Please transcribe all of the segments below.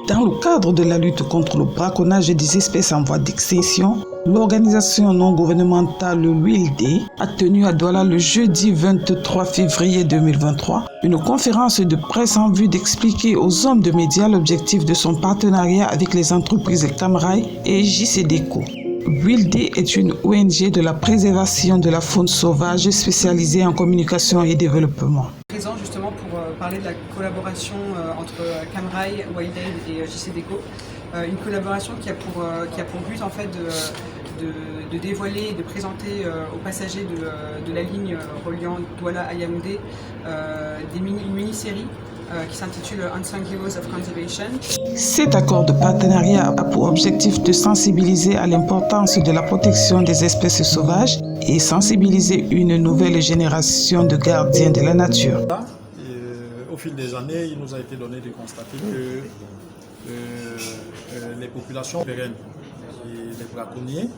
Dans le cadre de la lutte contre le braconnage des espèces en voie d'extinction, l'organisation non gouvernementale WILD a tenu à Douala le jeudi 23 février 2023 une conférence de presse en vue d'expliquer aux hommes de médias l'objectif de son partenariat avec les entreprises Camrail et JCDECO. WILD est une ONG de la préservation de la faune sauvage spécialisée en communication et développement. Présent justement pour parler de la collaboration entre Camrail, WildAid et JCDECO. Une collaboration qui a pour but en fait de dévoiler et de présenter aux passagers de la ligne reliant Douala à Yaoundé une mini-série qui s'intitule Unsung Heroes of Conservation. Cet accord de partenariat a pour objectif de sensibiliser à l'importance de la protection des espèces sauvages et sensibiliser une nouvelle génération de gardiens de la nature. Au fil des années, il nous a été donné de constater que les populations pérennes et les braconniers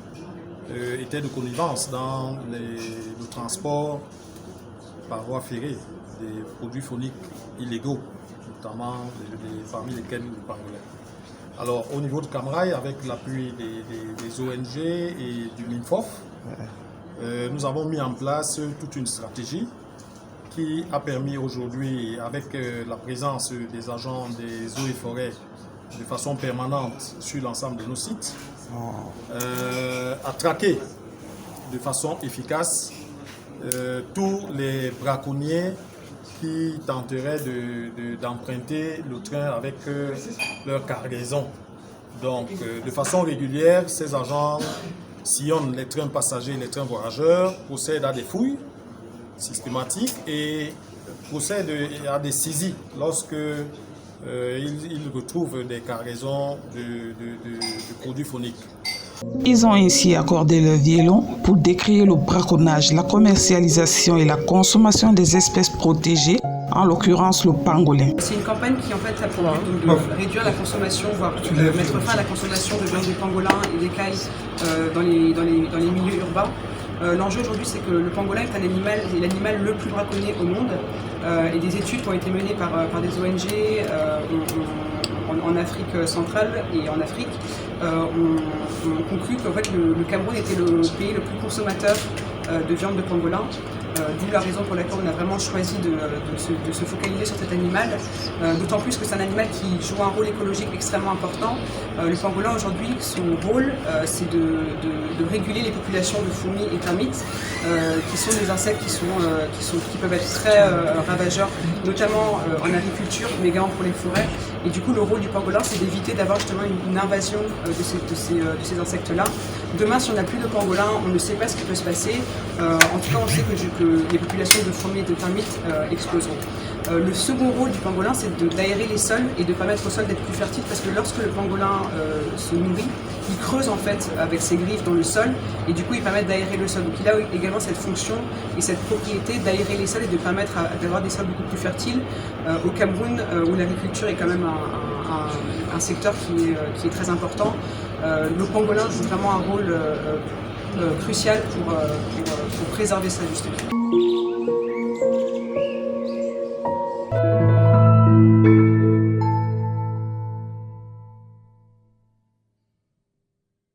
étaient de connivence dans le transport par voie ferrée des produits fauniques illégaux, notamment parmi lesquels le pangolin. Alors au niveau de Camrail, avec l'appui des ONG et du MINFOF, nous avons mis en place toute une stratégie qui a permis aujourd'hui, avec la présence des agents des eaux et forêts de façon permanente sur l'ensemble de nos sites, à traquer de façon efficace tous les braconniers qui tenteraient d'emprunter le train avec leur cargaison. Donc, de façon régulière, ces agents sillonnent les trains passagers et les trains voyageurs, procèdent à des fouilles systématiques et procèdent à des saisies lorsque ils retrouvent des cargaisons de produits fauniques. Ils ont ainsi accordé leur violon pour décrire le braconnage, la commercialisation et la consommation des espèces protégées, en l'occurrence le pangolin. C'est une campagne qui en fait a pour but de réduire la consommation, voire mettre fin à la consommation de viande de pangolin et d'écailles dans les milieux urbains. L'enjeu aujourd'hui, c'est que le pangolin est l'animal le plus braconné au monde et des études qui ont été menées par des ONG en Afrique centrale et en Afrique ont conclu qu'en fait, le Cameroun était le pays le plus consommateur de viande de pangolin. D'où la raison pour laquelle on a vraiment choisi de se focaliser sur cet animal, d'autant plus que c'est un animal qui joue un rôle écologique extrêmement important. Le pangolin aujourd'hui, son rôle, c'est de réguler les populations de fourmis et termites, qui sont des insectes qui peuvent être très ravageurs, notamment en agriculture, mais également pour les forêts. Et du coup, le rôle du pangolin, c'est d'éviter d'avoir justement une invasion de ces insectes-là. Demain, si on n'a plus de pangolin, on ne sait pas ce qui peut se passer. En tout cas, on sait que les populations de fourmis et de termites exploseront. Le second rôle du pangolin, c'est d'aérer les sols et de permettre au sol d'être plus fertile, parce que lorsque le pangolin se nourrit, il creuse en fait avec ses griffes dans le sol et du coup il permet d'aérer le sol. Donc il a également cette fonction et cette propriété d'aérer les sols et de permettre d'avoir des sols beaucoup plus fertiles au Cameroun où l'agriculture est quand même un secteur qui est très important. Le pangolin joue vraiment un rôle crucial pour préserver ça justement.